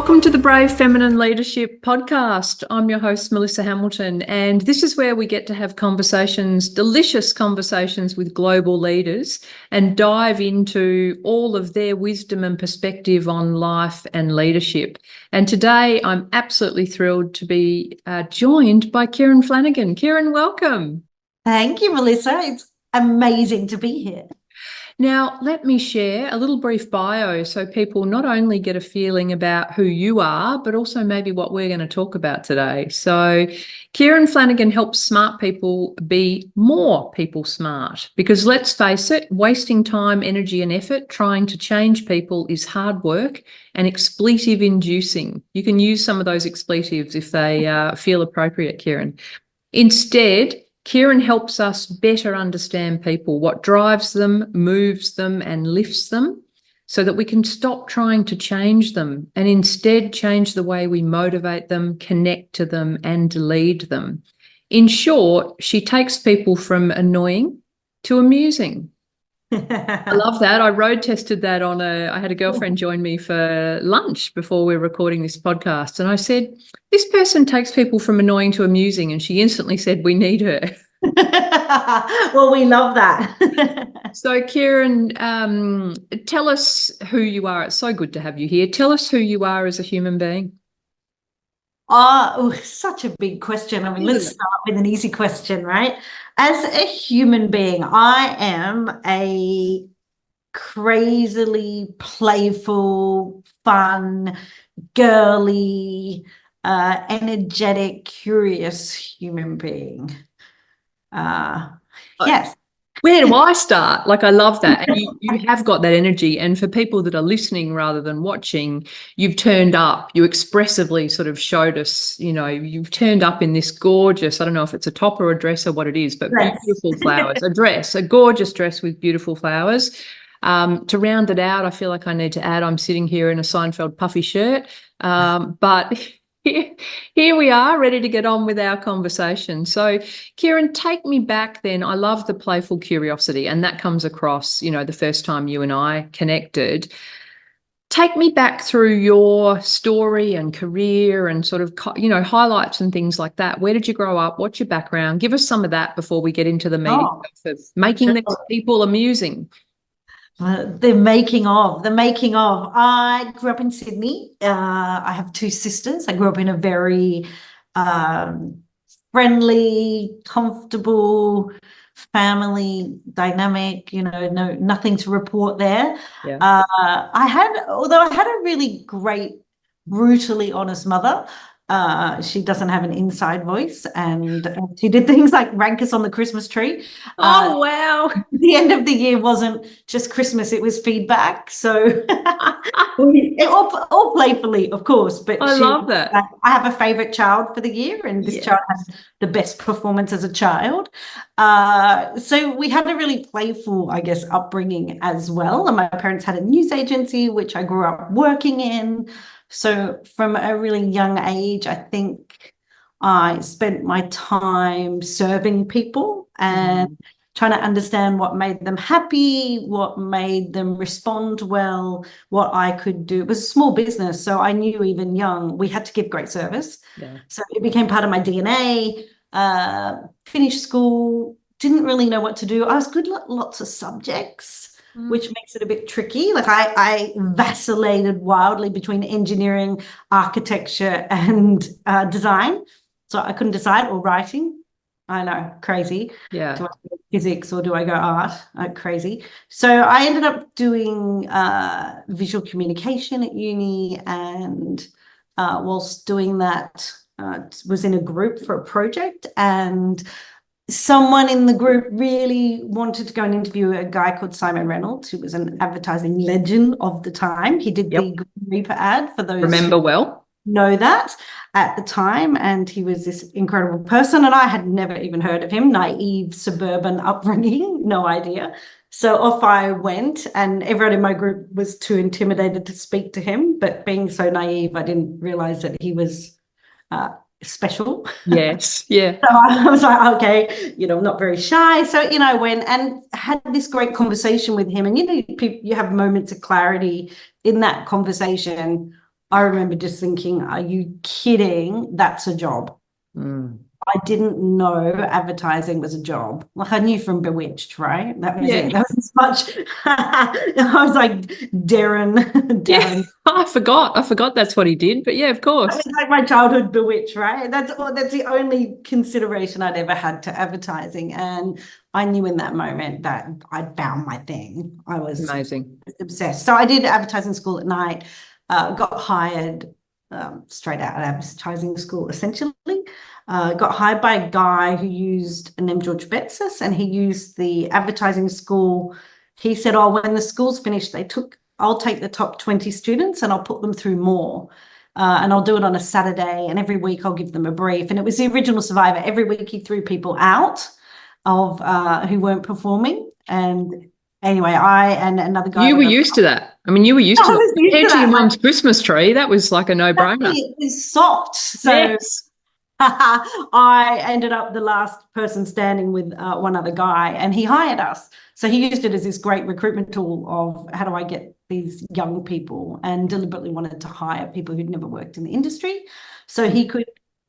Welcome to the Brave Feminine Leadership podcast. I'm your host, Melissa Hamilton, and this is where we get to have conversations, delicious conversations with global leaders and dive into all of their wisdom and perspective on life and leadership. And today I'm absolutely thrilled to be joined by Kieran Flanagan. Kieran, welcome. Thank you, Melissa. It's amazing to be here. Now, let me share a little brief bio so people not only get a feeling about who you are, but also maybe what we're going to talk about today. So Kieran Flanagan helps smart people be more people smart, because let's face it, wasting time, energy and effort trying to change people is hard work and expletive inducing. You can use some of those expletives if they feel appropriate, Kieran. Instead, Kieran helps us better understand people, what drives them, moves them, and lifts them, so that we can stop trying to change them and instead change the way we motivate them, connect to them, and lead them. In short, she takes people from annoying to amusing. I love that. I road tested that I had a girlfriend join me for lunch before we were recording this podcast. And I said, this person takes people from annoying to amusing. And she instantly said, we need her. Well, we love that. So Kieran, tell us who you are. It's so good to have you here. Tell us who you are as a human being. Oh, such a big question. I mean, let's start with an easy question, right? As a human being, I am a crazily playful, fun, girly, energetic, curious human being. Yes. Where do I start? Like, I love that. And you have got that energy. And for people that are listening rather than watching, you've turned up, you expressively sort of showed us, you've turned up in this gorgeous, I don't know if it's a top or a dress or what it is, but beautiful flowers, a gorgeous dress with beautiful flowers. To round it out, I feel like I need to add, I'm sitting here in a Seinfeld puffy shirt, but here we are, ready to get on with our conversation. So, Kieran, take me back then. I love the playful curiosity, and that comes across, the first time you and I connected. Take me back through your story and career and sort of, highlights and things like that. Where did you grow up? What's your background? Give us some of that before we get into the meat of making these people amusing. The making of. I grew up in Sydney. I have two sisters. I grew up in a very friendly, comfortable family dynamic, nothing to report there. Yeah. Although I had a really great, brutally honest mother. She doesn't have an inside voice, and she did things like rank us on the Christmas tree. Oh, wow. The end of the year wasn't just Christmas, it was feedback. So all playfully, of course. But I love that. I have a favorite child for the year, and this child has the best performance as a child. So we had a really playful, I guess, upbringing as well. And my parents had a news agency, which I grew up working in. So from a really young age, I think I spent my time serving people and trying to understand what made them happy, what made them respond well, what I could do. It was a small business, so I knew even young we had to give great service. Yeah. So it became part of my DNA. Finished school, didn't really know what to do. I was good at lots of subjects, which makes it a bit tricky. Like I vacillated wildly between engineering, architecture, and design. So I couldn't decide, or writing. I know, crazy. Yeah. Do I go physics or do I go art? Crazy. So I ended up doing visual communication at uni, and whilst doing that, was in a group for a project, and someone in the group really wanted to go and interview a guy called Simon Reynolds, who was an advertising legend of the time. He did the Grim Reaper ad, for those remember well. Know that at the time, and he was this incredible person, and I had never even heard of him. Naive suburban upbringing, no idea. So off I went, and everyone in my group was too intimidated to speak to him, but being so naive, I didn't realize that he was special. Yes. Yeah. So I was like, okay, I'm not very shy. So, I went and had this great conversation with him. And, you have moments of clarity in that conversation I remember just thinking, are you kidding? That's a job. Mm. I didn't know advertising was a job. Like I knew from Bewitched, right? That was it. That was as much. I was like, Darren. Yeah, I forgot that's what he did, but yeah, of course. That was like my childhood Bewitched, right? That's the only consideration I'd ever had to advertising. And I knew in that moment that I'd found my thing. I was Amazing. obsessed. So I did advertising school at night, got hired straight out of advertising school, essentially. Got hired by a guy who used a name George Betsis, and he used the advertising school. He said, oh, when the school's finished, I'll take the top 20 students and I'll put them through more. And I'll do it on a Saturday, and every week I'll give them a brief. And it was the original Survivor. Every week he threw people out of who weren't performing. And anyway, I and another guy. You were used to that. I mean, you were used to that. Compared to your mum's Christmas tree, that was like a no-brainer. It was soft. So yes. I ended up the last person standing with one other guy, and he hired us. So he used it as this great recruitment tool of how do I get these young people, and deliberately wanted to hire people who'd never worked in the industry so he could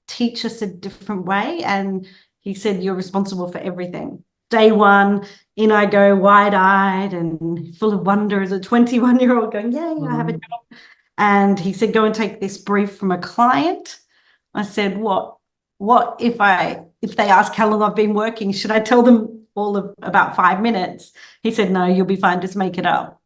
teach us a different way. And he said, you're responsible for everything. Day one, in I go wide-eyed and full of wonder as a 21-year-old going, yay, I have a job. And he said, go and take this brief from a client. I said, what if they ask how long I've been working, should I tell them all of about 5 minutes? He said, no, you'll be fine. Just make it up.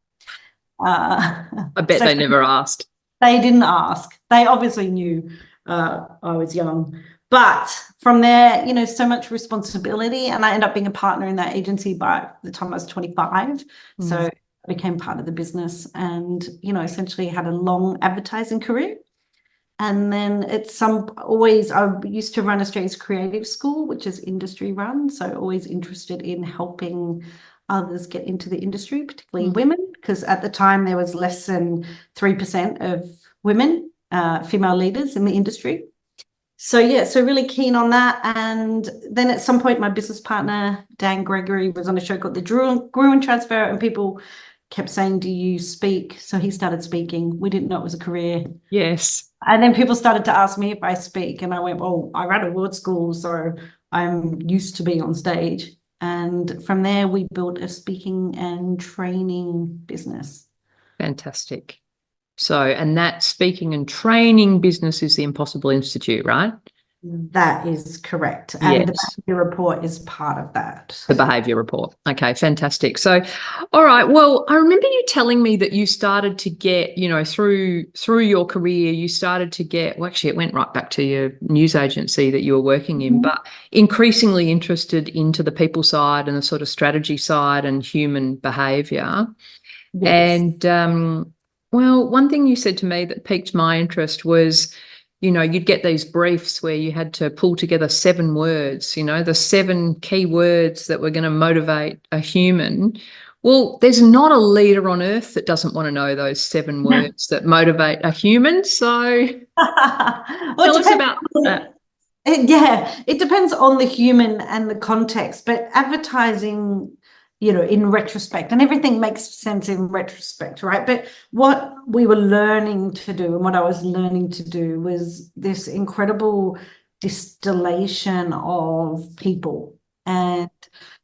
I bet they never asked. They didn't ask. They obviously knew I was young. But from there, so much responsibility. And I ended up being a partner in that agency by the time I was 25. So I became part of the business and, essentially had a long advertising career. And then I used to run Australia's Creative School, which is industry run. So always interested in helping others get into the industry, particularly women, because at the time there was less than 3% of women, female leaders in the industry. So really keen on that. And then at some point, my business partner, Dan Gregory, was on a show called The Gruen Transfer, and people kept saying, do you speak? So he started speaking. We didn't know it was a career. Yes. And then people started to ask me if I speak, and I went, well, I ran a word school, so I'm used to being on stage. And from there, we built a speaking and training business. Fantastic. So, and that speaking and training business is the Impossible Institute, right? That is correct. And the behaviour report is part of that. The behaviour report. Okay, fantastic. So, all right. Well, I remember you telling me that you started to get, through your career, you started to get, well, actually, it went right back to your news agency that you were working in, but increasingly interested into the people side and the sort of strategy side and human behaviour. Yes. And, well, one thing you said to me that piqued my interest was, you'd get these briefs where you had to pull together 7 words, the 7 key words that were going to motivate a human. Well, there's not a leader on earth that doesn't want to know those 7 words that motivate a human. So tell us about that. Yeah, it depends on the human and the context, but advertising, in retrospect, and everything makes sense in retrospect, right? But what we were learning to do, and what I was learning to do, was this incredible distillation of people. And,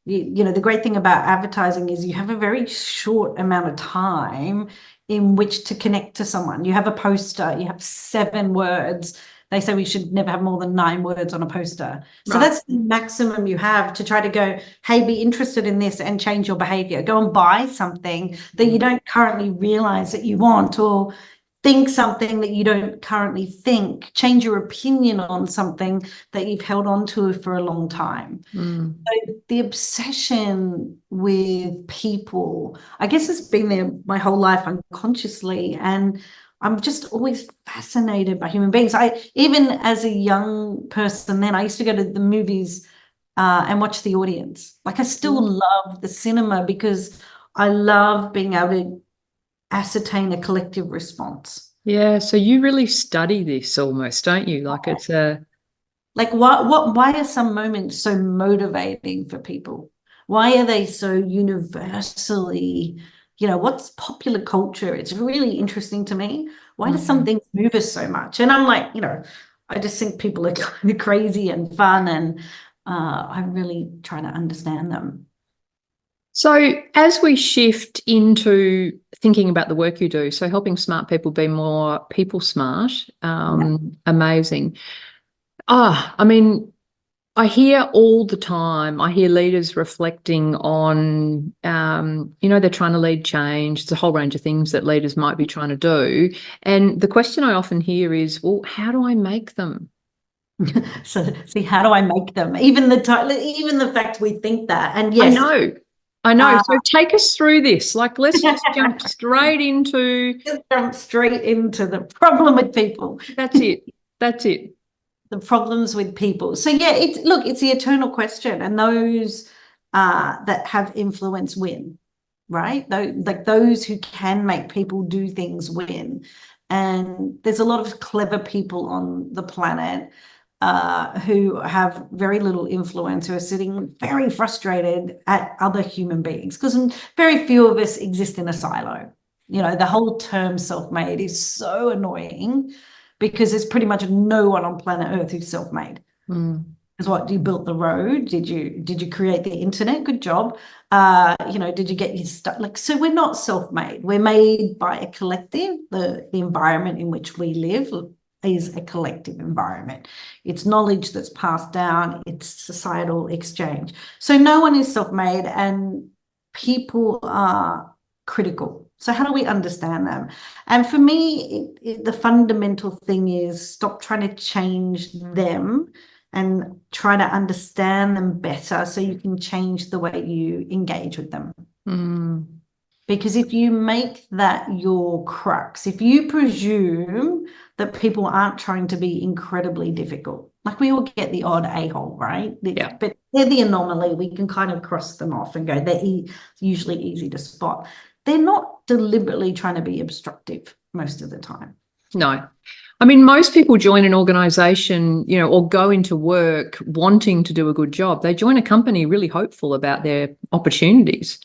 the great thing about advertising is you have a very short amount of time in which to connect to someone. You have a poster, you have 7 words. They say we should never have more than 9 words on a poster. So that's the maximum you have to try to go, hey, be interested in this and change your behavior. Go and buy something that you don't currently realize that you want, or think something that you don't currently think. Change your opinion on something that you've held on to for a long time. So the obsession with people, I guess it's been there my whole life unconsciously. And I'm just always fascinated by human beings. Even as a young person then, I used to go to the movies and watch the audience. Like I still love the cinema because I love being able to ascertain a collective response. Yeah, so you really study this almost, don't you? Like it's a... Like why are some moments so motivating for people? Why are they so universally... what's popular culture? It's really interesting to me. Why do some things move us so much? And I'm like, I just think people are kind of crazy and fun, and I really try to understand them. So as we shift into thinking about the work you do, so helping smart people be more people smart, amazing. I mean, I hear all the time, I hear leaders reflecting on, they're trying to lead change. It's a whole range of things that leaders might be trying to do. And the question I often hear is, well, how do I make them? So see, how do I make them? Even the fact we think that, and I yes, know. So take us through this. Like, let's just jump straight into. Just jump straight into the problem with people. That's it. The problems with people. So yeah, it's the eternal question, and those that have influence win, right? Like those who can make people do things win. And there's a lot of clever people on the planet who have very little influence, who are sitting very frustrated at other human beings, because very few of us exist in a silo. The whole term self-made is so annoying, because there's pretty much no one on planet Earth who's self-made. Because what, you built the road? Did you create the internet? Good job. Did you get your stuff? So we're not self-made. We're made by a collective. The environment in which we live is a collective environment. It's knowledge that's passed down. It's societal exchange. So no one is self-made, and people are critical. So how do we understand them? And for me, the fundamental thing is stop trying to change them and try to understand them better, so you can change the way you engage with them. Because if you make that your crux, if you presume that people aren't trying to be incredibly difficult, like we all get the odd a-hole, right? Yeah. But they're the anomaly. We can kind of cross them off and go, they're usually easy to spot. They're not deliberately trying to be obstructive most of the time. No. I mean, most people join an organisation, or go into work wanting to do a good job. They join a company really hopeful about their opportunities.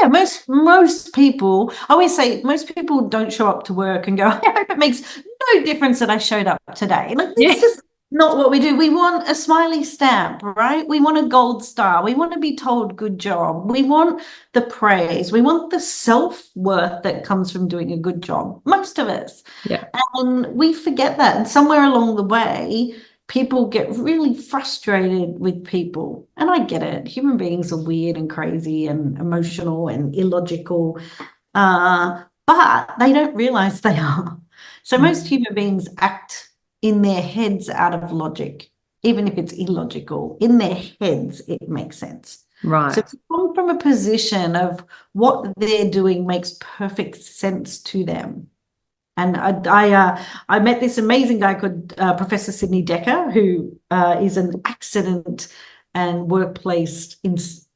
Yeah, most people, I always say, most people don't show up to work and go, I hope it makes no difference that I showed up today. It's just not what we do. We want a smiley stamp, right? We want a gold star. We want to be told good job. We want the praise. We want the self-worth that comes from doing a good job. Most of us. Yeah. And we forget that. And somewhere along the way, people get really frustrated with people. And I get it. Human beings are weird and crazy and emotional and illogical, but they don't realize they are. So most human beings act in their heads out of logic, even if it's illogical. In their heads, it makes sense. Right. So to come from a position of what they're doing makes perfect sense to them. And I met this amazing guy called Professor Sidney Dekker, who is an accident and workplace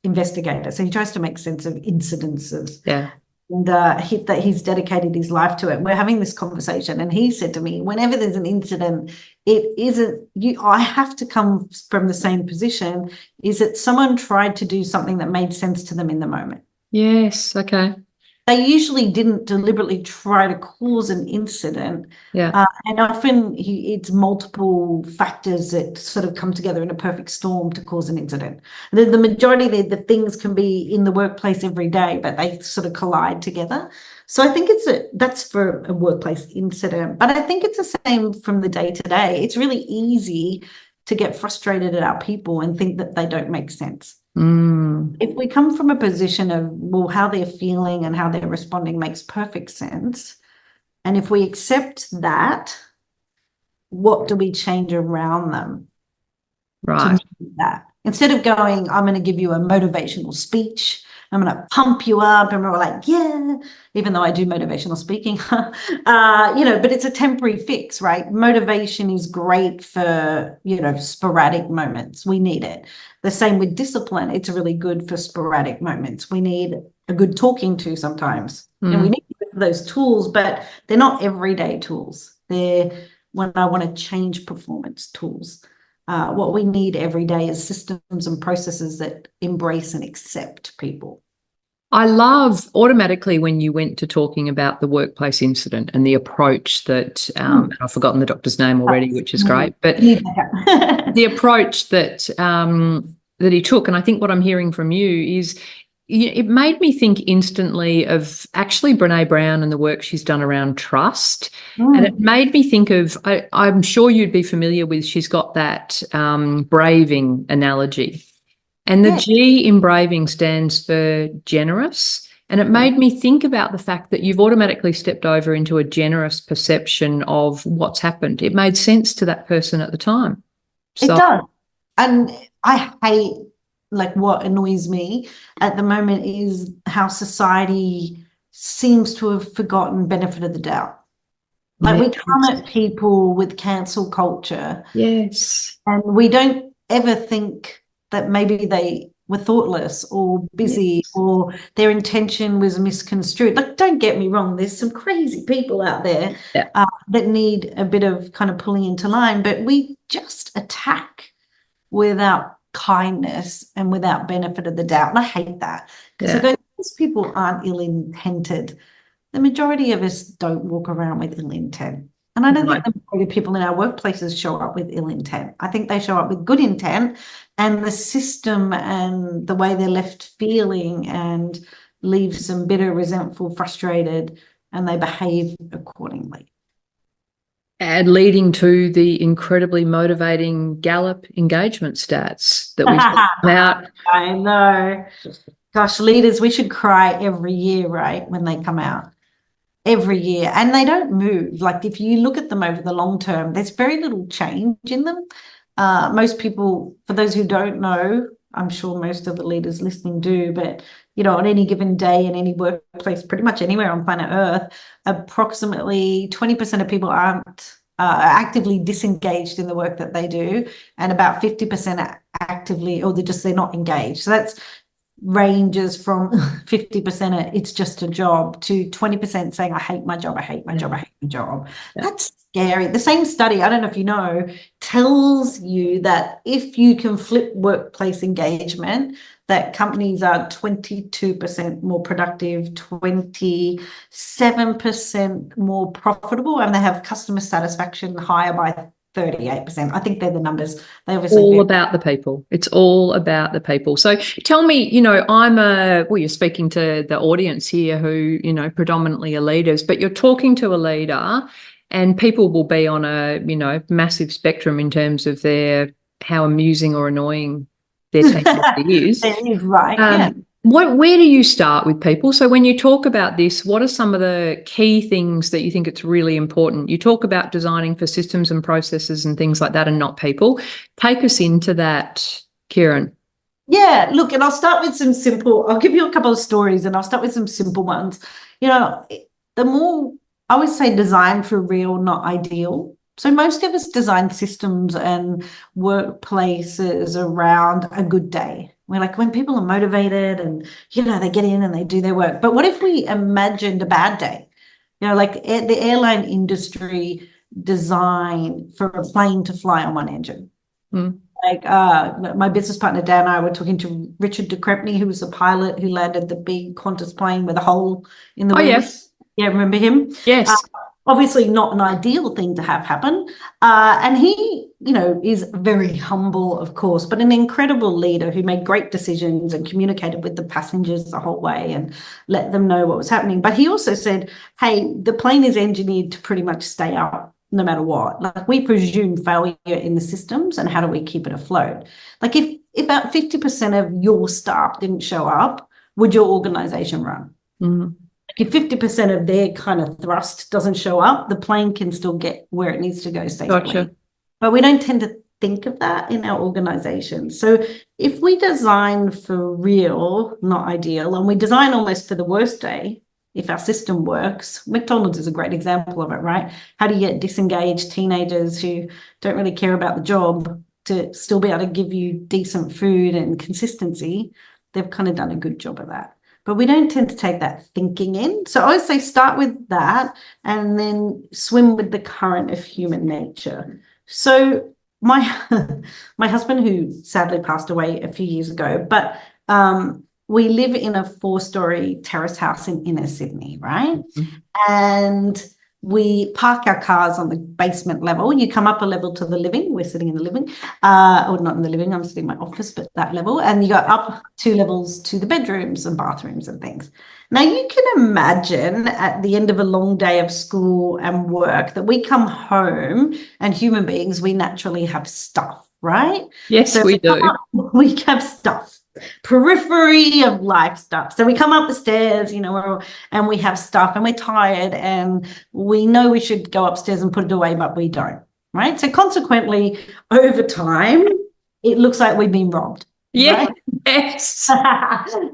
investigator. So he tries to make sense of incidences. Yeah. And he's dedicated his life to it. We're having this conversation, and he said to me, whenever there's an incident, it isn't you. I have to come from the same position. Is it someone tried to do something that made sense to them in the moment? Yes. Okay. They usually didn't deliberately try to cause an incident. Yeah. And often it's multiple factors that sort of come together in a perfect storm to cause an incident. The majority of the things can be in the workplace every day, but they sort of collide together. So I think that's for a workplace incident. But I think it's the same from the day to day. It's really easy to get frustrated at our people and think that they don't make sense. If we come from a position of, well, how they're feeling and how they're responding makes perfect sense, and if we accept that, what do we change around them? Right. To do that? Instead of going, I'm going to give you a motivational speech, I'm going to pump you up, and we're like, yeah, even though I do motivational speaking, but it's a temporary fix, right? Motivation is great for, sporadic moments. We need it. The same with discipline. It's really good for sporadic moments. We need a good talking to sometimes, and we need those tools, but they're not everyday tools. They're when I want to change performance tools. What we need every day is systems and processes that embrace and accept people. I love automatically when you went to talking about the workplace incident and the approach that, I've forgotten the doctor's name already, which is great, but the approach that that he took, and I think what I'm hearing from you is, it made me think instantly of actually Brene Brown and the work she's done around trust. And it made me think of, I'm sure you'd be familiar with, she's got that braving analogy. And the G in braving stands for generous. And it made me think about the fact that you've automatically stepped over into a generous perception of what's happened. It made sense to that person at the time. So, it does. And I hate, like, what annoys me at the moment is how society seems to have forgotten benefit of the doubt. Like, we come at people with cancel culture. Yes. And we don't ever think that maybe they were thoughtless or busy or their intention was misconstrued. Like, don't get me wrong, there's some crazy people out there that need a bit of kind of pulling into line, but we just attack without kindness and without benefit of the doubt. And I hate that, because I go, these people aren't ill-intended. The majority of us don't walk around with ill intent. And I don't think the majority of people in our workplaces show up with ill intent. I think they show up with good intent, and the system and the way they're left feeling and leaves them bitter, resentful, frustrated, and they behave accordingly. And leading to the incredibly motivating Gallup engagement stats that we talk about. I know. Gosh, leaders, we should cry every year, right, when they come out. Every year, and they don't move. Like, if you look at them over the long term, there's very little change in them. Most people, for those who don't know, I'm sure most of the leaders listening do, but on any given day in any workplace, pretty much anywhere on planet Earth, approximately 20% of people aren't actively disengaged in the work that they do, and about 50% are actively, or they're not engaged. So that's ranges from 50% it's just a job to 20% saying, I hate my job, I hate my job, I hate my job. That's scary. The same study, I don't know if you know, tells you that if you can flip workplace engagement, that companies are 22% more productive, 27% more profitable, and they have customer satisfaction higher by 38%. I think they're the numbers. They obviously all about the people. It's all about the people. So tell me, you're speaking to the audience here who, predominantly are leaders, but you're talking to a leader, and people will be on a, massive spectrum in terms of how amusing or annoying their team is. Right. Where do you start with people? So when you talk about this, what are some of the key things that you think it's really important? You talk about designing for systems and processes and things like that, and not people. Take us into that, Kieran. Yeah, look, and I'll start with I'll give you a couple of stories, and I'll start with some simple ones. The more, I always say, design for real, not ideal. So most of us design systems and workplaces around a good day. We're like, when people are motivated and, they get in and they do their work. But what if we imagined a bad day? Like the airline industry designed for a plane to fly on one engine. Like my business partner, Dan, and I were talking to Richard de Crepney, who was a pilot who landed the big Qantas plane with a hole in the wing. Yes. Yeah, remember him? Yes. Obviously not an ideal thing to have happen. And he, is very humble, of course, but an incredible leader who made great decisions and communicated with the passengers the whole way and let them know what was happening. But he also said, hey, the plane is engineered to pretty much stay up no matter what. Like, we presume failure in the systems, and how do we keep it afloat? Like, if about 50% of your staff didn't show up, would your organization run? Mm-hmm. If 50% of their kind of thrust doesn't show up, the plane can still get where it needs to go safely. Gotcha. But we don't tend to think of that in our organization. So if we design for real, not ideal, and we design almost for the worst day, if our system works, McDonald's is a great example of it, right? How do you get disengaged teenagers who don't really care about the job to still be able to give you decent food and consistency? They've kind of done a good job of that. But we don't tend to take that thinking in. So I always say start with that and then swim with the current of human nature. So my husband, who sadly passed away a few years ago, but we live in a 4-story terrace house in inner Sydney, right? And we park our cars on the basement level. You come up a level to the living. We're sitting in the living, or not in the living. I'm sitting in my office, but that level. And you go up 2 levels to the bedrooms and bathrooms and things. Now, you can imagine at the end of a long day of school and work that we come home and human beings, we naturally have stuff, right? Yes, so we do. We have stuff. Periphery of life stuff. So we come up the stairs, and we have stuff and we're tired and we know we should go upstairs and put it away, but we don't, right? So consequently, over time, it looks like we've been robbed. Yes. Right?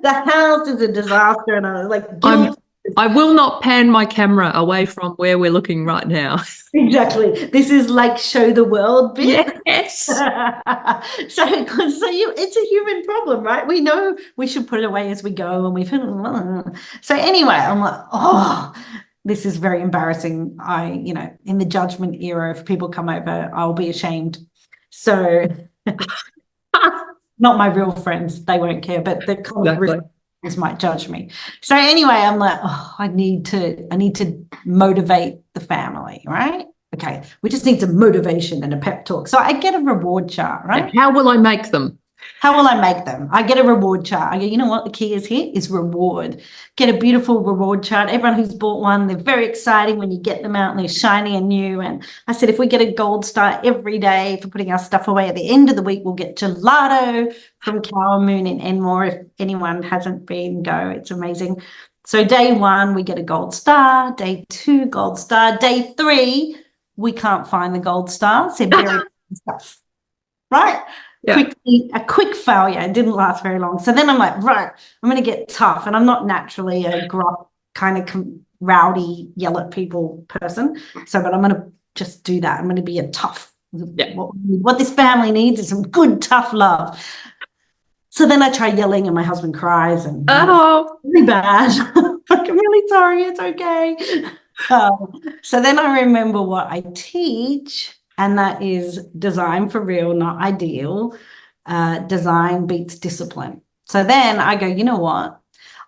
The house is a disaster, and I was like, guilt. I will not pan my camera away from where we're looking right now. Exactly. This is like show the world bit. Yes. So it's a human problem, right? We know we should put it away as we go, and so anyway, I'm like, oh, this is very embarrassing. In the judgment era, if people come over, I'll be ashamed. So not my real friends, they won't care, but the kind of friends might judge me. So anyway, I'm like, oh, I need to motivate the family, right? Okay, we just need some motivation and a pep talk. So I get a reward chart, right? And how will I make them? How will I make them? I get a reward chart. I go, you know what the key is here is reward. Get a beautiful reward chart. Everyone who's bought one, they're very exciting when you get them out and they're shiny and new. And I said, if we get a gold star every day for putting our stuff away, at the end of the week, we'll get gelato from Cow Moon in Enmore. If anyone hasn't been, go. It's amazing. So day 1, we get a gold star. Day 2, gold star. Day 3, we can't find the gold stars. They're buried in stuff, right? Yeah. A quick failure. It didn't last very long. So then I'm like, right, I'm going to get tough. And I'm not naturally a gruff, kind of rowdy, yell at people person. But I'm going to just do that. I'm going to be a tough. Yeah. What this family needs is some good, tough love. So then I try yelling and my husband cries and really bad. I'm really sorry. It's okay. So then I remember what I teach. And that is design for real, not ideal. Design beats discipline. So then I go, you know what?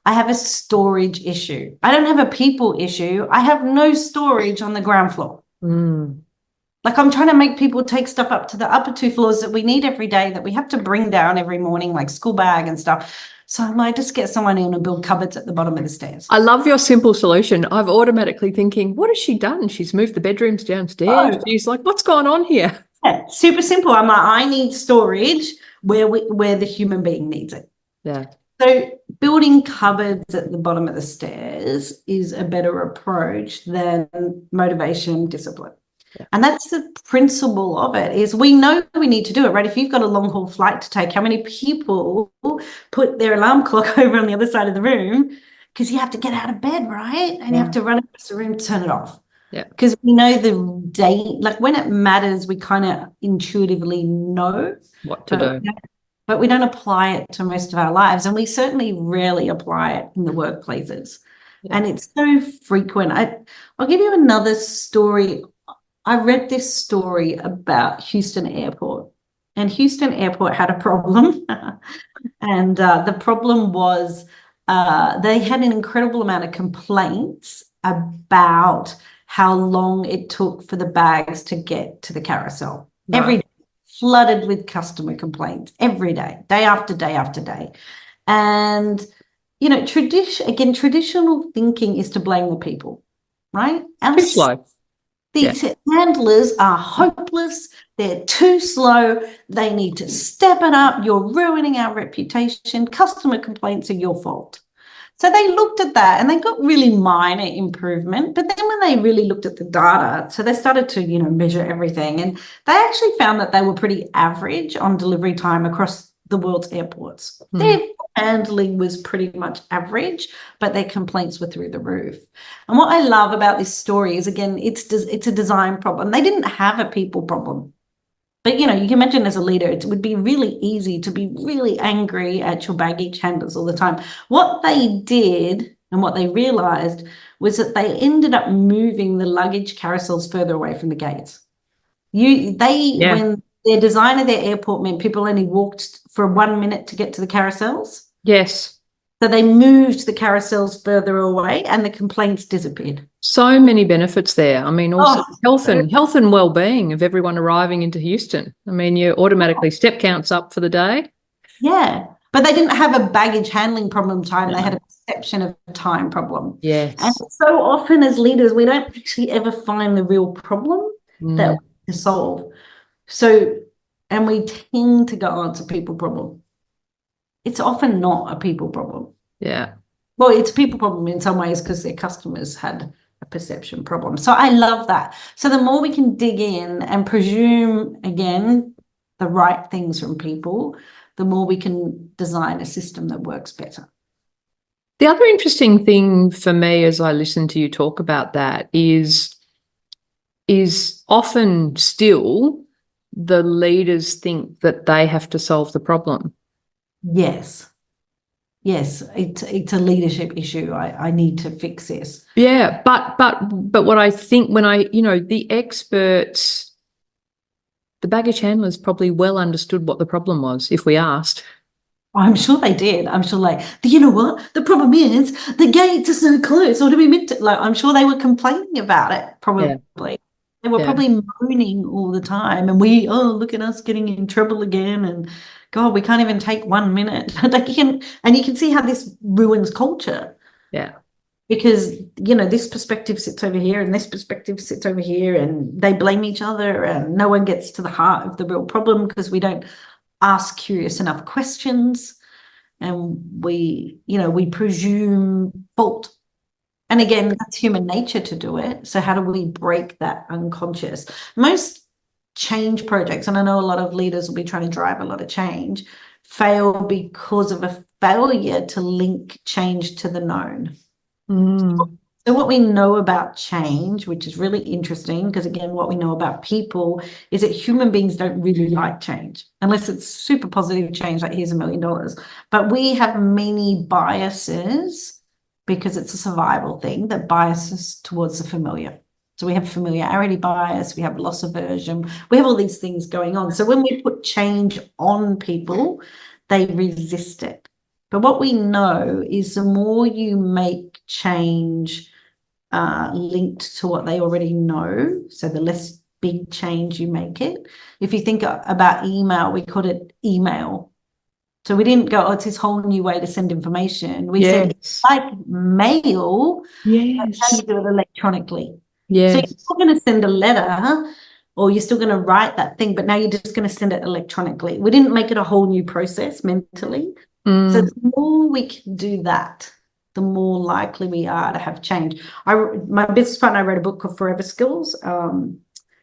I have a storage issue. I don't have a people issue. I have no storage on the ground floor. Like I'm trying to make people take stuff up to the upper 2 floors that we need every day, that we have to bring down every morning, like school bag and stuff. So I might just get someone in and build cupboards at the bottom of the stairs. I love your simple solution. I've automatically thinking, what has she done? She's moved the bedrooms downstairs. She's like, what's going on here? Yeah, super simple. I'm like, I need storage where the human being needs it. Yeah. So building cupboards at the bottom of the stairs is a better approach than motivation, discipline. Yeah. And that's the principle of it, is we know we need to do it, right? If you've got a long haul flight to take, how many people put their alarm clock over on the other side of the room because you have to get out of bed, right? And you have to run across the room to turn it off. Yeah. Because we know the day, like when it matters, we kind of intuitively know what to do. But we don't apply it to most of our lives. And we certainly rarely apply it in the workplaces. Yeah. And it's so frequent. I'll give you another story. I read this story about Houston Airport, and Houston Airport had a problem. And the problem was they had an incredible amount of complaints about how long it took for the bags to get to the carousel. Right. Every day, flooded with customer complaints every day, day after day after day. And, traditional thinking is to blame the people, right? Too slow. These handlers are hopeless. They're too slow. They need to step it up. You're ruining our reputation. Customer complaints are your fault. So they looked at that and they got really minor improvement. But then when they really looked at the data, so they started to, measure everything. And they actually found that they were pretty average on delivery time across the world's airports. Their handling was pretty much average, but their complaints were through the roof. And what I love about this story is, again, it's a design problem. They didn't have a people problem. But, you can imagine as a leader, it would be really easy to be really angry at your baggage handlers all the time. What they did and what they realized was that they ended up moving the luggage carousels further away from the gates. When their design of their airport meant people only walked for 1 minute to get to the carousels. Yes. So they moved the carousels further away and the complaints disappeared. So many benefits there. I mean, also health so and well-being of everyone arriving into Houston. I mean, you automatically step counts up for the day. Yeah. But they didn't have a baggage handling problem time. No. They had a perception of time problem. Yes. And so often as leaders, we don't actually ever find the real problem that we need to solve. So, and we tend to go on to people problem. It's often not a people problem. Yeah. Well, it's a people problem in some ways because their customers had a perception problem. So I love that. So the more we can dig in and presume, again, the right things from people, the more we can design a system that works better. The other interesting thing for me as I listen to you talk about that is often still the leaders think that they have to solve the problem. Yes. Yes, it's a leadership issue. I need to fix this. Yeah, but what I think when the experts, the baggage handlers probably well understood what the problem was if we asked. I'm sure they did. I'm sure you know what? The problem is the gates are so close. What do we meant to, I'm sure they were complaining about it, probably. Yeah. They were probably moaning all the time. And look at us getting in trouble again. And God, we can't even take 1 minute. And you can see how this ruins culture. Yeah. Because, this perspective sits over here and this perspective sits over here and they blame each other and no one gets to the heart of the real problem because we don't ask curious enough questions and we presume fault. And again, that's human nature to do it. So how do we break that unconscious? Most change projects, and I know a lot of leaders will be trying to drive a lot of change, fail because of a failure to link change to the known. So what we know about change, which is really interesting, because again, what we know about people is that human beings don't really like change, unless it's super positive change, like here's $1 million. But we have many biases because it's a survival thing that biases towards the familiar. So we have familiarity bias, we have loss aversion, we have all these things going on. So when we put change on people, they resist it. But what we know is the more you make change linked to what they already know, so the less big change you make it. If you think about email, we called it email. So we didn't go, it's this whole new way to send information. We said it's like mail, but how you do it electronically. So you're still going to send a letter or you're still going to write that thing, but now you're just going to send it electronically. We didn't make it a whole new process mentally. So the more we can do that, the more likely we are to have change. My business partner, I wrote a book called Forever Skills. And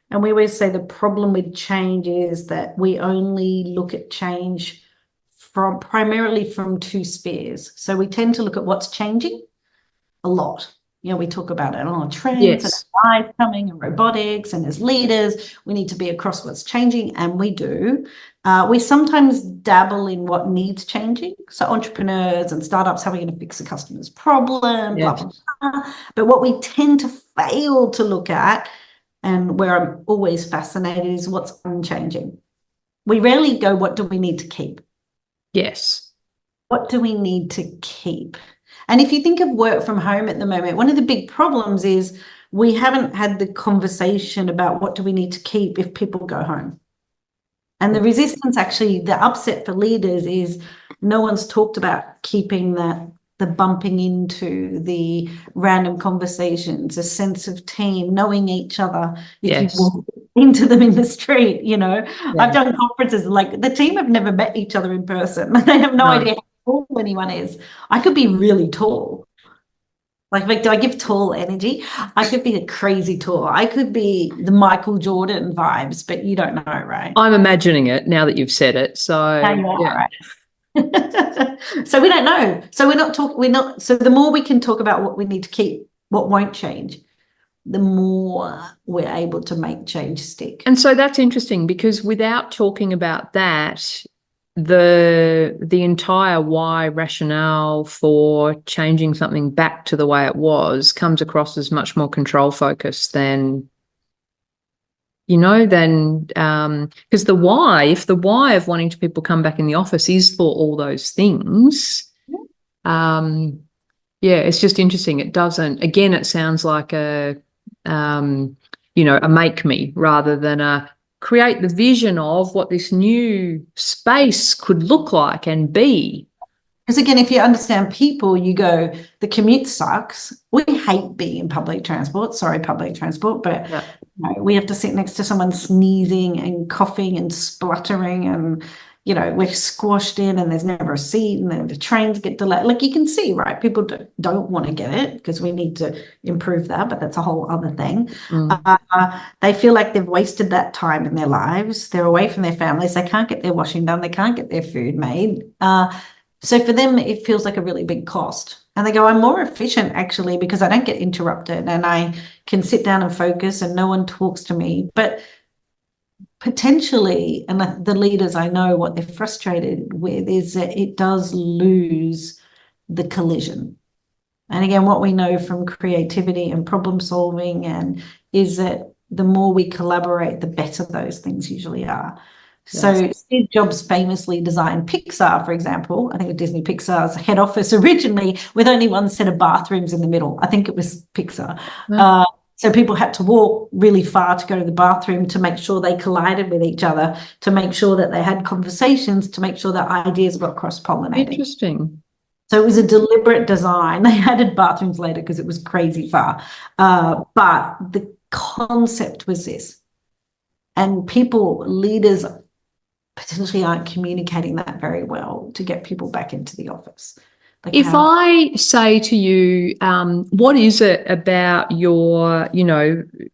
we always say the problem with change is that we only look at change primarily from 2 spheres. So we tend to look at what's changing a lot. We talk about it on trends and AI coming and robotics, and as leaders, we need to be across what's changing, and we do. We sometimes dabble in what needs changing. So entrepreneurs and startups, how are we going to fix the customer's problem, blah, blah, blah. But what we tend to fail to look at, and where I'm always fascinated, is what's unchanging. We rarely go, what do we need to keep? Yes. What do we need to keep? And if you think of work from home at the moment, one of the big problems is we haven't had the conversation about what do we need to keep if people go home. And the resistance, actually, the upset for leaders is no one's talked about keeping the bumping into, the random conversations, a sense of team, knowing each other. If you walk into them in the street, I've done conferences, like the team have never met each other in person. They have no idea how tall anyone is. I could be really tall. Like, do I give tall energy? I could be a crazy tall. I could be the Michael Jordan vibes, but you don't know, right? I'm imagining it now that you've said it. So right. So we don't know. So so the more we can talk about what we need to keep, what won't change, the more we're able to make change stick. And so that's interesting, because without talking about that, the entire why rationale for changing something back to the way it was comes across as much more control focused than because if the why of wanting to people come back in the office is for all those things, Yeah, it's just interesting. It doesn't, again, it sounds like a make me rather than a create the vision of what this new space could look like and be. Because again, if you understand people, you go, the commute sucks. We hate being in public transport. Sorry, public transport, but we have to sit next to someone sneezing and coughing and spluttering, and we're squashed in, and there's never a seat, and then the trains get delayed. Like, you can see, right? People don't want to get it because we need to improve that, but that's a whole other thing. They feel like they've wasted that time in their lives. They're away from their families. They can't get their washing done. They can't get their food made. So for them, it feels like a really big cost. And they go, I'm more efficient, actually, because I don't get interrupted and I can sit down and focus and no one talks to me. But potentially, and the leaders, I know what they're frustrated with is that it does lose the collision. And again, what we know from creativity and problem solving is that the more we collaborate, the better those things usually are. So Steve Jobs famously designed Pixar, for example. I think it was Disney Pixar's head office originally with only one set of bathrooms in the middle. I think it was Pixar. So people had to walk really far to go to the bathroom to make sure they collided with each other, to make sure that they had conversations, to make sure that ideas got cross-pollinating. Interesting. So it was a deliberate design. They added bathrooms later because it was crazy far. But the concept was this. And leaders potentially aren't communicating that very well to get people back into the office. If I say to you, what is it about your,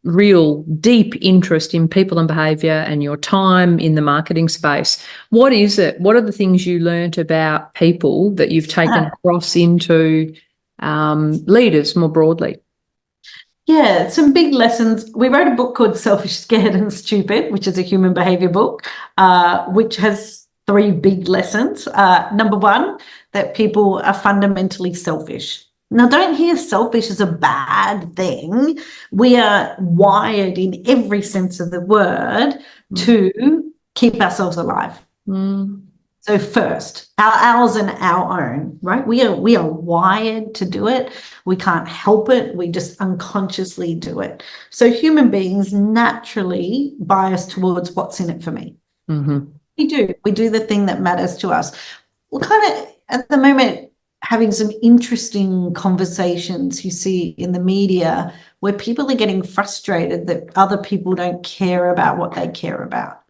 real deep interest in people and behaviour and your time in the marketing space? What is it? What are the things you learnt about people that you've taken across into leaders more broadly? Yeah, some big lessons. We wrote a book called Selfish, Scared and Stupid, which is a human behaviour book, which has 3 big lessons. Number 1, that people are fundamentally selfish. Now, don't hear selfish as a bad thing. We are wired in every sense of the word to keep ourselves alive. So first, ours and our own, right? We are wired to do it. We can't help it. We just unconsciously do it. So human beings naturally bias towards what's in it for me. We do the thing that matters to us. We're kind of, at the moment, having some interesting conversations you see in the media where people are getting frustrated that other people don't care about what they care about,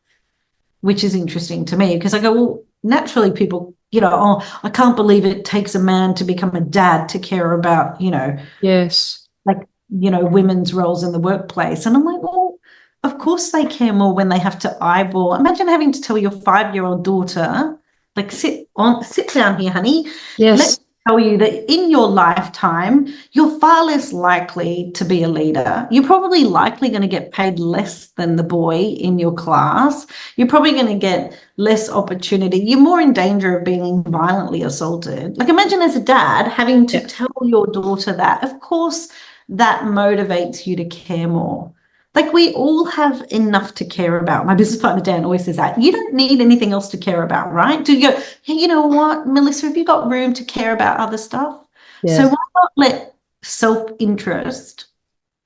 which is interesting to me because I go, well, naturally people, I can't believe it takes a man to become a dad to care about, women's roles in the workplace. And I'm like, well, of course they care more when they have to eyeball. Imagine having to tell your 5-year-old daughter, like, sit down here, honey. Yes. Let's tell you that in your lifetime, you're far less likely to be a leader. You're probably likely going to get paid less than the boy in your class. You're probably going to get less opportunity. You're more in danger of being violently assaulted. Like, imagine as a dad having to tell your daughter that. Of course, that motivates you to care more. Like, we all have enough to care about. My business partner, Dan, always says that. You don't need anything else to care about, right? Do you go, hey, you know what, Melissa, have you got room to care about other stuff? Yes. So why not let self-interest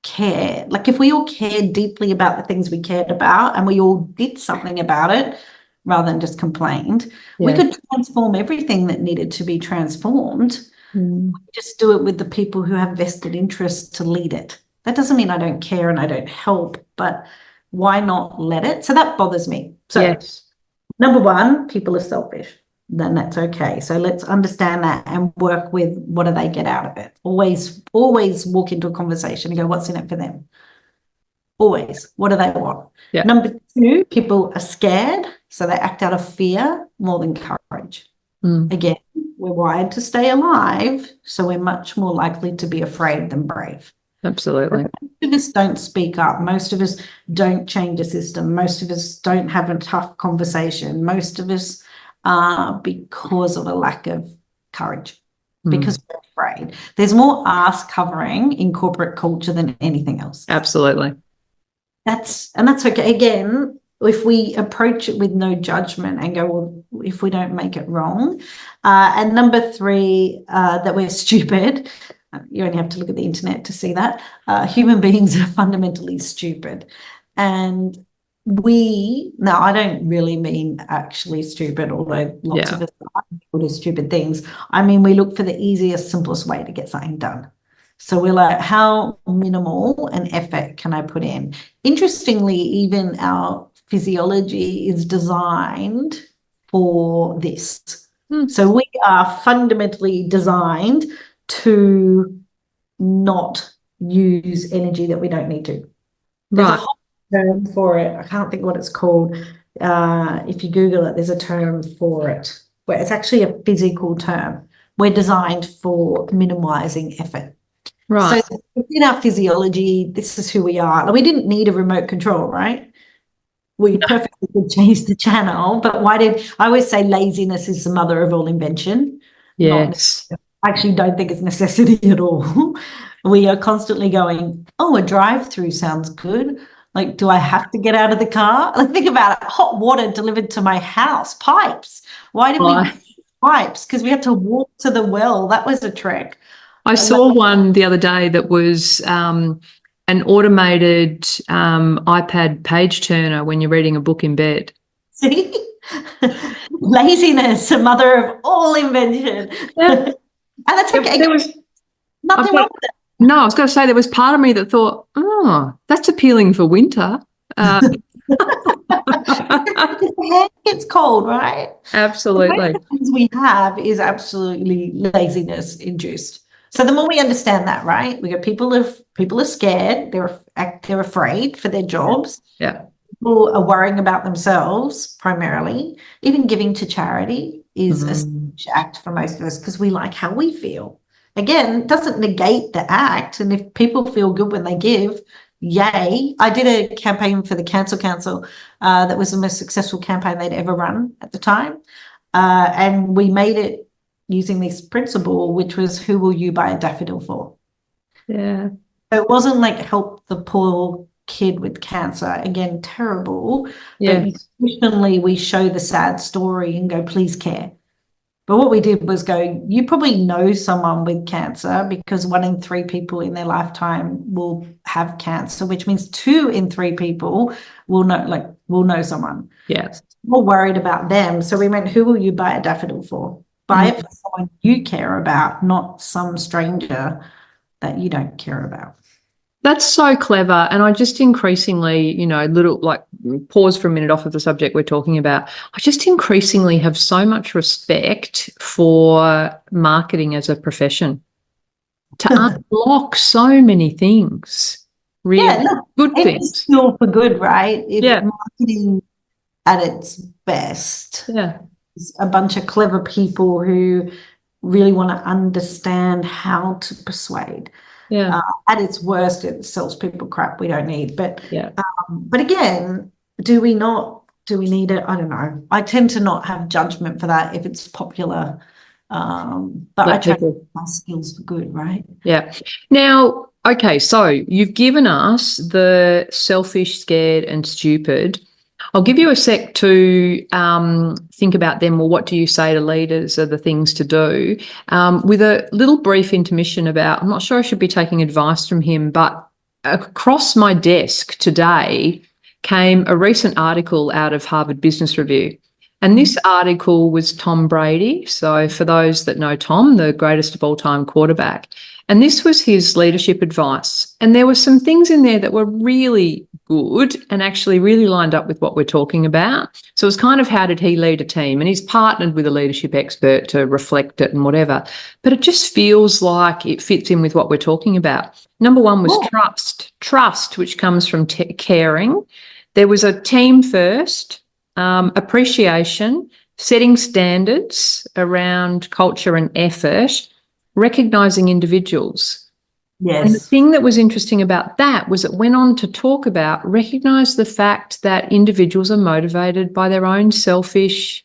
care? Like, if we all cared deeply about the things we cared about and we all did something about it rather than just complained, we could transform everything that needed to be transformed. Just do it with the people who have vested interest to lead it. That doesn't mean I don't care and I don't help, but why not let it? So that bothers me. So number 1, people are selfish. Then that's okay. So let's understand that and work with what do they get out of it. Always walk into a conversation and go, what's in it for them? Always. What do they want? Number 2, people are scared. So they act out of fear more than courage. Again, we're wired to stay alive. So we're much more likely to be afraid than brave. Absolutely. Most of us don't speak up. Most of us don't change the system. Most of us don't have a tough conversation. Most of us are because of a lack of courage, because we're afraid. There's more arse covering in corporate culture than anything else. Absolutely. That's okay. Again, if we approach it with no judgment and go, well, if we don't make it wrong. And number 3, that we're stupid. You only have to look at the internet to see that. Human beings are fundamentally stupid. And now I don't really mean actually stupid, although lots of us do stupid things. I mean, we look for the easiest, simplest way to get something done. So we're like, how minimal an effort can I put in? Interestingly, even our physiology is designed for this. So we are fundamentally designed to not use energy that we don't need to. There's a whole term for it. I can't think what it's called. If you Google it, there's a term for it, where it's actually a physical term. We're designed for minimizing effort. Right. So in our physiology, this is who we are. We didn't need a remote control, right? We perfectly could change the channel, but I always say laziness is the mother of all invention. Yes. I actually don't think it's necessity at all. We are constantly going, oh, a drive-through sounds good. Like, do I have to get out of the car? Like, think about it. Hot water delivered to my house, pipes. Why did we use pipes? Because we had to walk to the well. That was a trek. I saw one the other day that was an automated iPad page turner when you're reading a book in bed. See? Laziness, a mother of all invention. Yeah. And that's okay. There was nothing wrong with it. No, I was going to say there was part of me that thought, oh, that's appealing for winter. The hair gets cold, right? Absolutely. The things we have is absolutely laziness induced. So the more we understand that, right? We got people are scared, they're afraid for their jobs. Yeah. People are worrying about themselves primarily. Even giving to charity is a huge act for most of us because we like how we feel. Again, it doesn't negate the act. And if people feel good when they give, yay. I did a campaign for the Cancer Council that was the most successful campaign they'd ever run at the time. And we made it using this principle, which was, who will you buy a daffodil for? Yeah. So it wasn't like help the poor kid with cancer. Again, terrible. Yeah. But usually we show the sad story and go, please care. But what we did was go, you probably know someone with cancer because 1 in 3 people in their lifetime will have cancer, which means 2 in 3 people will know someone. Yeah. So we're worried about them. So we went, who will you buy a daffodil for? Buy it for someone you care about, not some stranger that you don't care about. That's so clever. And I just increasingly, pause for a minute off of the subject we're talking about. I just increasingly have so much respect for marketing as a profession to unlock so many things, really good things. It's still for good, right? If marketing at its best is a bunch of clever people who really want to understand how to persuade. At its worst, it sells people crap we don't need. But again, do we need it? I don't know. I tend to not have judgment for that if it's popular. But I try to use my skills for good, right? Yeah. Now, okay, so you've given us the selfish, scared, and stupid. I'll give you a sec to think about them. Well, what do you say to leaders are the things to do? With a little brief intermission about, I'm not sure I should be taking advice from him, but across my desk today came a recent article out of Harvard Business Review. And this article was Tom Brady. So for those that know Tom, the greatest of all time quarterback. And this was his leadership advice. And there were some things in there that were really good and actually really lined up with what we're talking about. So it was kind of, how did he lead a team? And he's partnered with a leadership expert to reflect it and whatever. But it just feels like it fits in with what we're talking about. Number 1 was trust, which comes from caring. There was a team first, appreciation, setting standards around culture and effort, recognising individuals. Yes. And the thing that was interesting about that was it went on to talk about recognise the fact that individuals are motivated by their own selfish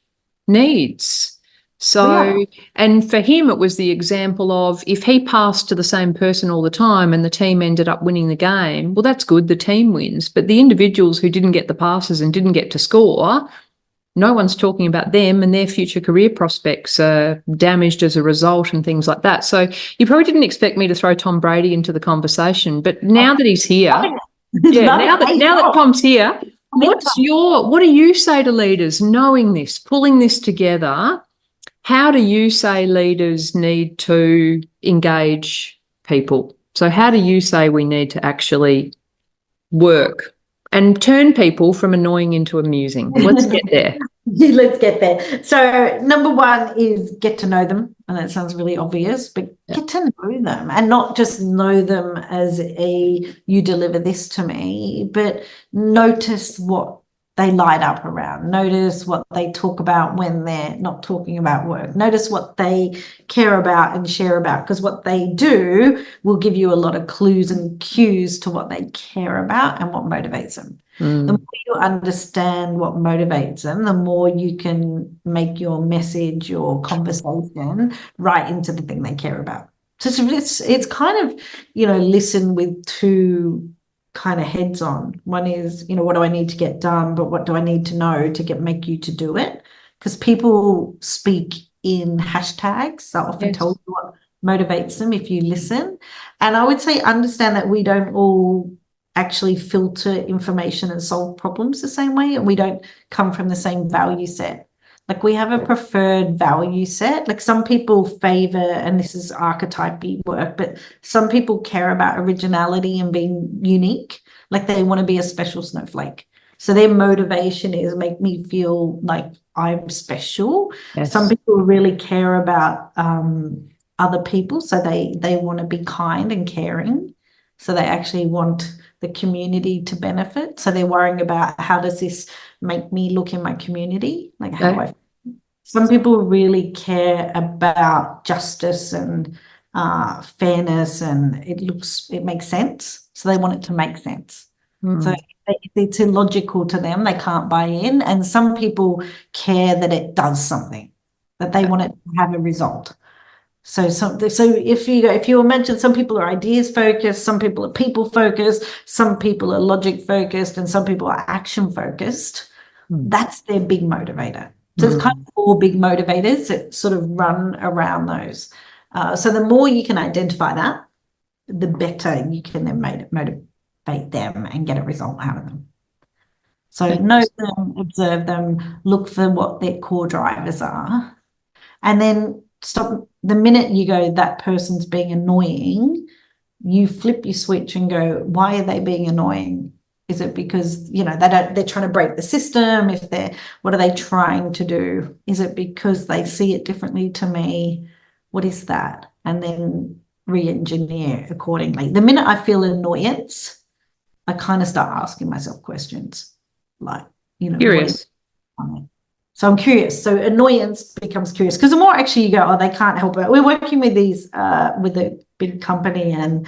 needs. So, and for him, it was the example of, if he passed to the same person all the time and the team ended up winning the game, well, that's good, the team wins. But the individuals who didn't get the passes and didn't get to score, no one's talking about them, and their future career prospects are damaged as a result and things like that. So you probably didn't expect me to throw Tom Brady into the conversation, but now that he's here, now that Tom's here, what do you say to leaders knowing this, pulling this together? How do you say leaders need to engage people? So how do you say we need to actually work and turn people from annoying into amusing? Let's get there. Let's get there. So number one is get to know them. And that sounds really obvious, but get to know them, and not just know them as you deliver this to me, but notice what they light up around. Notice what they talk about when they're not talking about work. Notice what they care about and share about, because what they do will give you a lot of clues and cues to what they care about and what motivates them. The more you understand what motivates them, the more you can make your message, your conversation right into the thing they care about. So it's kind of, listen with two kind of heads on. One is, what do I need to get done, but what do I need to know to make you to do it? Because people speak in hashtags. They'll often tell you what motivates them if you listen. And I would say understand that we don't all actually filter information and solve problems the same way, and we don't come from the same value set. Like, we have a preferred value set. Like, some people favor, and this is archetypy work, but some people care about originality and being unique. Like, they want to be a special snowflake. So their motivation is make me feel like I'm special. Yes. Some people really care about other people. So they want to be kind and caring. So they actually want the community to benefit. So they're worrying about, how does this make me look in my community? Like, how do I? Some people really care about justice and fairness, and it makes sense. So they want it to make sense. So if it's illogical to them, they can't buy in. And some people care that it does something, that they want it to have a result. So if you imagine, some people are ideas focused, some people are people focused, some people are logic focused, and some people are action focused. That's their big motivator. So it's kind of 4 big motivators that sort of run around those. So the more you can identify that, the better you can then motivate them and get a result out of them. So know them, observe them, look for what their core drivers are, and then stop. The minute you go, that person's being annoying, you flip your switch and go, why are they being annoying? Is it because, they're trying to break the system? What are they trying to do? Is it because they see it differently to me? What is that? And then re-engineer accordingly. The minute I feel annoyance, I kind of start asking myself questions like, curious. So I'm curious. So annoyance becomes curious, because the more actually you go, they can't help it. We're working with these with a big company, and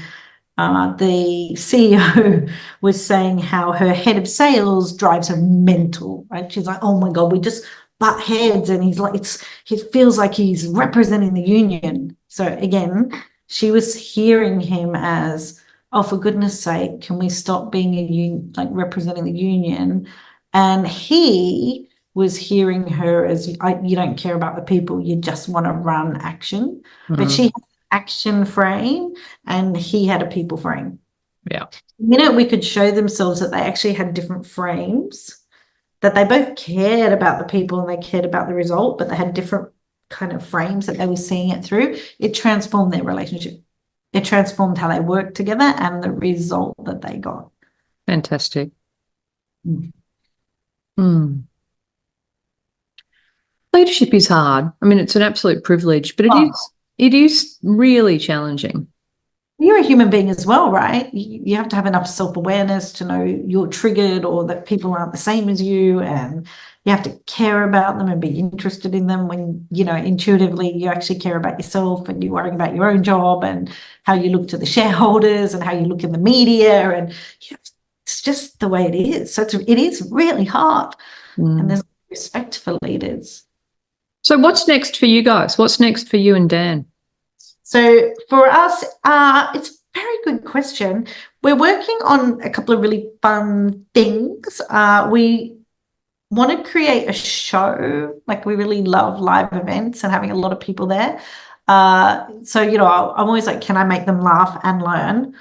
the CEO was saying how her head of sales drives her mental, right? She's like, oh my God, we just butt heads. And he's like, it feels like he's representing the union. So again, she was hearing him as, oh, for goodness sake, can we stop being a union, like representing the union? And he was hearing her as, you don't care about the people, you just want to run action. But she had an action frame and he had a people frame. Yeah. We could show themselves that they actually had different frames, that they both cared about the people and they cared about the result, but they had different kind of frames that they were seeing it through. It transformed their relationship. It transformed how they worked together and the result that they got. Fantastic. Leadership is hard. I mean, it's an absolute privilege, but it is really challenging. You're a human being as well, right? You have to have enough self-awareness to know you're triggered or that people aren't the same as you, and you have to care about them and be interested in them when, intuitively you actually care about yourself and you're worrying about your own job and how you look to the shareholders and how you look in the media, and it's just the way it is. So it is really hard, and there's respect for leaders. So what's next for you guys? What's next for you and Dan? So for us, it's a very good question. We're working on a couple of really fun things. We want to create a show. Like, we really love live events and having a lot of people there. So, you know, I'm always like, can I make them laugh and learn?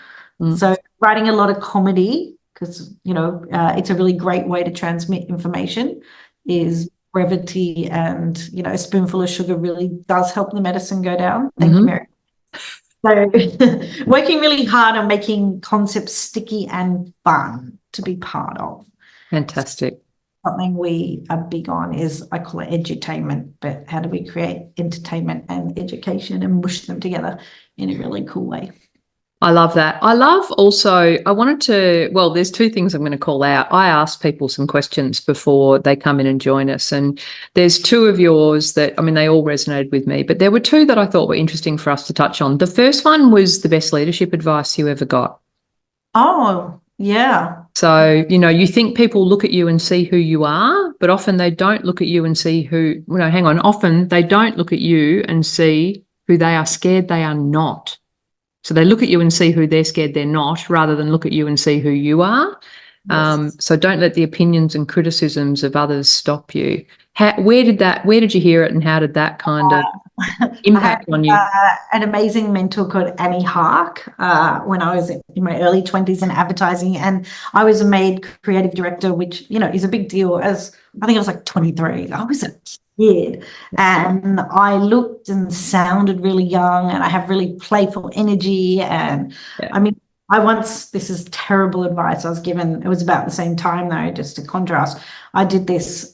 So writing a lot of comedy, because, you know, it's a really great way to transmit information, is brevity, and, you know, a spoonful of sugar really does help the medicine go down. Thank you, Mary. So working really hard on making concepts sticky and fun to be part of. Fantastic. Something we are big on is, I call it edutainment, but how do we create entertainment and education and mush them together in a really cool way? I love that. I love also, I wanted to, well, there's two things I'm going to call out. I asked people some questions before they come in and join us, and there's two of yours that, I mean, they all resonated with me, but there were two that I thought were interesting for us to touch on. The first one was the best leadership advice you ever got. Oh, yeah. So, you know, you think people look at you and see who you are, but often they don't look at you and see who, no, hang on, often they don't look at you and see who they are scared they are not. So they look at you and see who they're scared they're not, rather than look at you and see who you are. Yes. So don't let the opinions and criticisms of others stop you. Where did you hear it, and how did that kind of impact on you? An amazing mentor called Annie Hark when I was in my early 20s in advertising, and I was made creative director, which, you know, is a big deal. As I think I was like 23. I was a kid, and I looked and sounded really young, and I have really playful energy. And I mean, this is terrible advice I was given. It was about the same time, though, just to contrast. I did this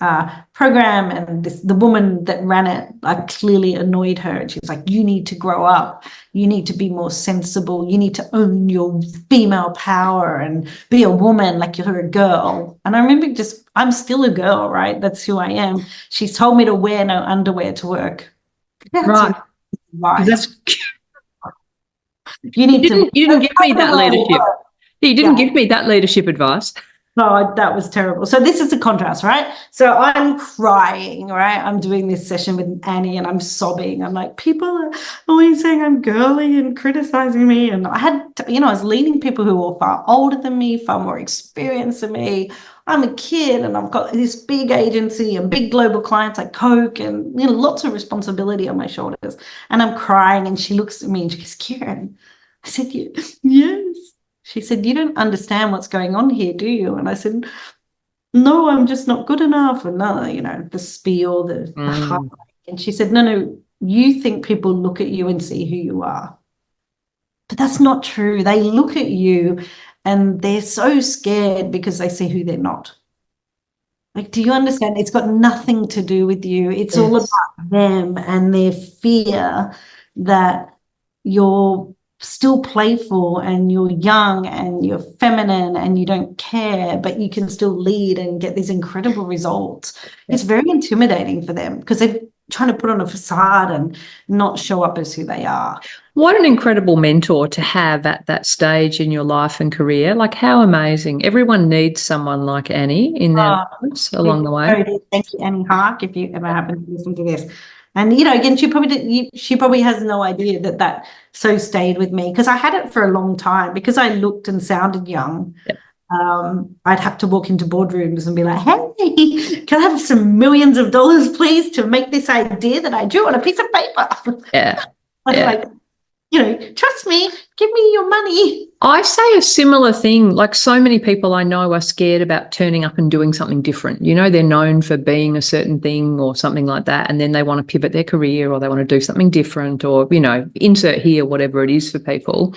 program, and the woman that ran it, I clearly annoyed her. And she's like, you need to grow up. You need to be more sensible. You need to own your female power and be a woman like you're a girl. And I remember I'm still a girl, right? That's who I am. She's told me to wear no underwear to work. Right. That's... You didn't give me that leadership. You didn't give me that leadership advice. Oh, that was terrible. So this is the contrast, right? So I'm crying, right? I'm doing this session with Annie and I'm sobbing. I'm like, people are always saying I'm girly and criticizing me. And I had to, I was leading people who were far older than me, far more experienced than me. I'm a kid and I've got this big agency and big global clients like Coke, and, lots of responsibility on my shoulders. And I'm crying, and she looks at me and she goes, Kieran. I said, yes. She said, you don't understand what's going on here, do you? And I said, no, I'm just not good enough. And the spiel, the heartbreak. And she said, no, you think people look at you and see who you are. But that's not true. They look at you and they're so scared because they see who they're not. Like, do you understand? It's got nothing to do with you. It's all about them and their fear that you're still playful and you're young and you're feminine and you don't care, but you can still lead and get these incredible results. It's very intimidating for them because they're trying to put on a facade and not show up as who they are. What an incredible mentor to have at that stage in your life and career. Like, how amazing. Everyone needs someone like Annie in their lives along the way. Thank you, Annie Hark, if you ever happen to listen to this. And, again, she probably has no idea that so stayed with me, because I had it for a long time because I looked and sounded young. Yep. I'd have to walk into boardrooms and be like, hey, can I have some millions of dollars, please, to make this idea that I drew on a piece of paper? Yeah. Trust me, give me your money. I say a similar thing. Like, so many people I know are scared about turning up and doing something different. They're known for being a certain thing or something like that, and then they want to pivot their career or they want to do something different, or, insert here, whatever it is for people.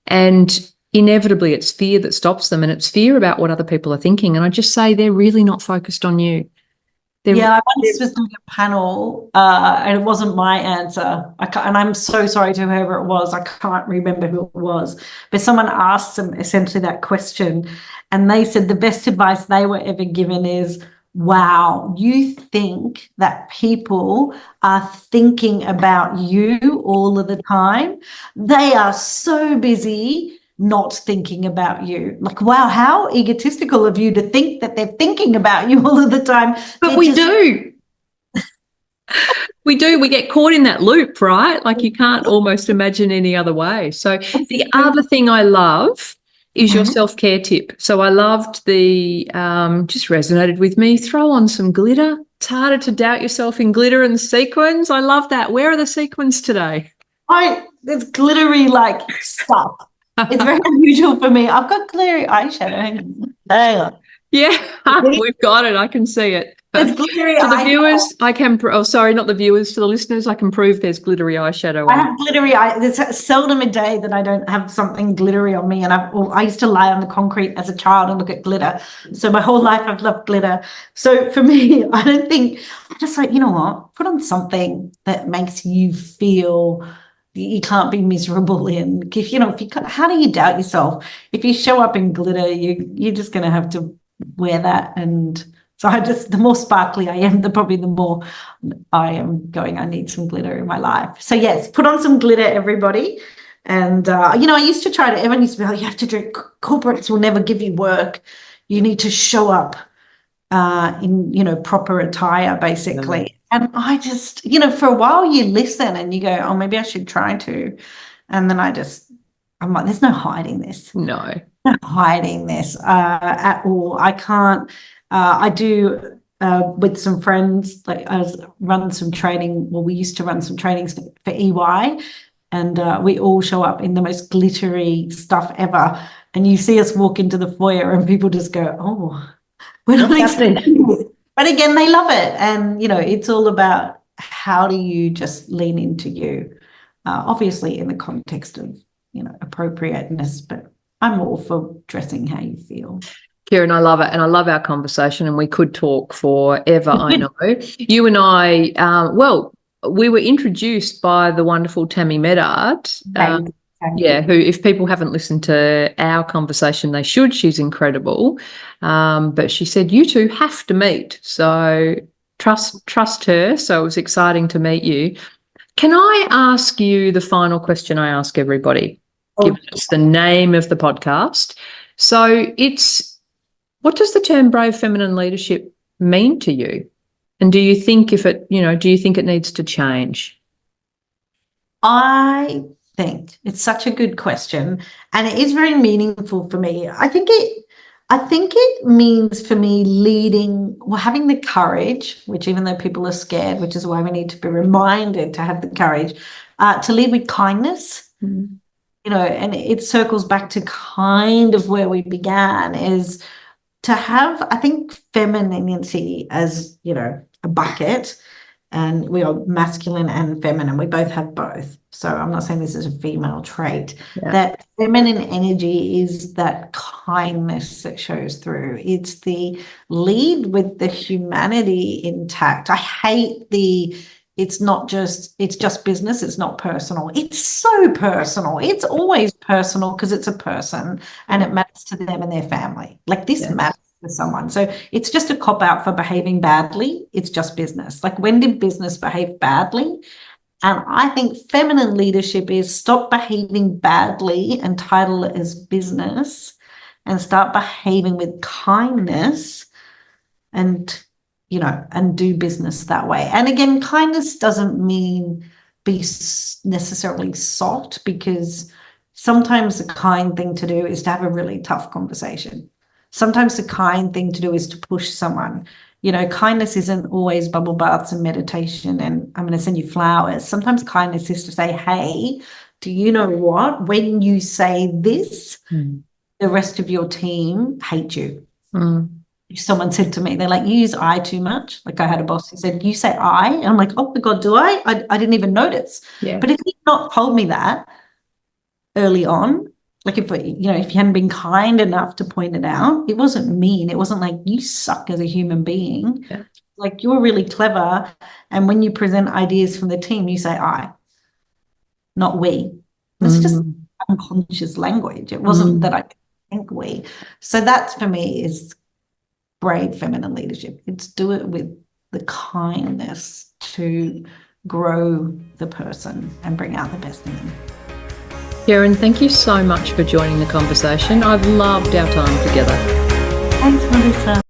And inevitably it's fear that stops them, and it's fear about what other people are thinking. And I just say they're really not focused on you. I once was doing a panel and it wasn't my answer. And I'm so sorry to whoever it was. I can't remember who it was. But someone asked them essentially that question, and they said the best advice they were ever given is, wow, you think that people are thinking about you all of the time? They are so busy not thinking about you. Like, wow, how egotistical of you to think that they're thinking about you all of the time. But we do. We do. We get caught in that loop, right? Like, you can't almost imagine any other way. So the other thing I love is your self-care tip. So I loved the, just resonated with me, throw on some glitter. It's harder to doubt yourself in glitter and sequins. I love that. Where are the sequins today? It's glittery like stuff. It's very unusual for me. I've got glittery eyeshadow. Hang on. Yeah, we've got it. I can see it. It's glittery to the eyeshadow. Viewers, I can. Sorry, not the viewers. To the listeners, I can prove there's glittery eyeshadow. I have glittery eye. There's seldom a day that I don't have something glittery on me. And I used to lie on the concrete as a child and look at glitter. So my whole life I've loved glitter. So for me, I just like, you know what? Put on something that makes you feel you can't be miserable in. How do you doubt yourself? If you show up in glitter, you're just going to have to wear that. And so the more sparkly I am, the more I am going, I need some glitter in my life. So yes, put on some glitter, everybody. And, I used to everyone used to be like, you have to drink, corporates will never give you work. You need to show up in, proper attire, basically. And I just, for a while you listen and you go, oh, maybe I should try to. And then I'm like, there's no hiding this. No. Not hiding this at all. I can't. I do with some friends. Like I run some training. Well, we used to run some trainings for EY, and we all show up in the most glittery stuff ever. And you see us walk into the foyer, and people just go, "Oh, we're not expecting this." But again, they love it, and it's all about how do you just lean into you, obviously in the context of appropriateness, but I'm all for dressing how you feel. Kieran, I love it, and I love our conversation, and we could talk forever, I know. You and I, we were introduced by the wonderful Tammy Medard, who, if people haven't listened to our conversation, they should. She's incredible. But she said, you two have to meet. So trust her. So it was exciting to meet you. Can I ask you the final question I ask everybody? Give us the name of the podcast. So what does the term brave feminine leadership mean to you? And do you think do you think it needs to change? I think it's such a good question, and it is very meaningful for me. I think it means for me leading, having the courage, which even though people are scared, which is why we need to be reminded to have the courage, to lead with kindness. Mm. And it circles back to kind of where we began, is to have, I think, femininity as, a bucket, and we are masculine and feminine. We both have both. So I'm not saying this is a female trait. Yeah. That feminine energy is that kindness that shows through. It's the lead with the humanity intact. I hate it's just business. It's not personal. It's so personal. It's always personal because it's a person and it matters to them and their family. Like this matters to someone. So it's just a cop out for behaving badly. It's just business. Like, when did business behave badly? And I think feminine leadership is stop behaving badly and title it as business and start behaving with kindness and do business that way. And again, kindness doesn't mean be necessarily soft, because sometimes the kind thing to do is to have a really tough conversation. Sometimes the kind thing to do is to push someone. Kindness isn't always bubble baths and meditation and I'm going to send you flowers. Sometimes kindness is to say, hey, do you know what? When you say this, the rest of your team hate you. Mm. Someone said to me, they're like, you use I too much. Like, I had a boss who said, you say I, and I'm like, oh my God, do I? I didn't even notice. Yeah. But if you'd not told me that early on, like if you hadn't been kind enough to point it out, it wasn't mean. It wasn't like you suck as a human being. Yeah. Like, you're really clever. And when you present ideas from the team, you say I, not we. It's just unconscious language. It wasn't that I think we. So that for me is brave feminine leadership. It's do it with the kindness to grow the person and bring out the best in them. Kieran, thank you so much for joining the conversation. I've loved our time together. Thanks, Melissa.